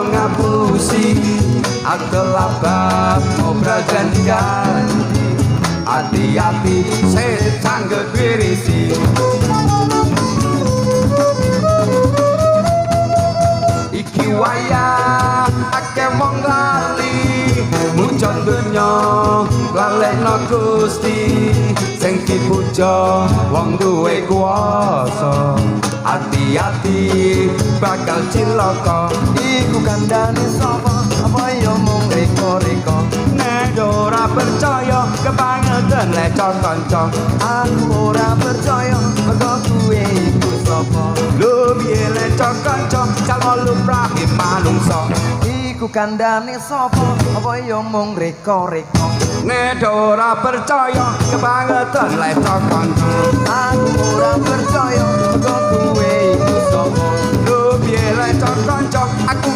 ngapusi adalah bab ngobrol ganti-ganti. Hati-hati setan gegirisi. Iki wayah akeh wong lali mujon donya lalekno Gusti sing dipuja wong duwe kuwasa. Hati-hati bakal cilaka. Iku kandhane sapa apa ya mung reka-reka. Nek ora percaya kebangetan lecon kanca. Aku ora percaya mergo kuwe iku sapa. Lho piye lecon kanca calon lumrah manungsa. Iku kandhane sapa apa ya mung reka-reka. Nek ora percaya kebangetan lecon kanca. Aku ora percaya mergo kuwe iku sapa. Lho piye lecon kanca aku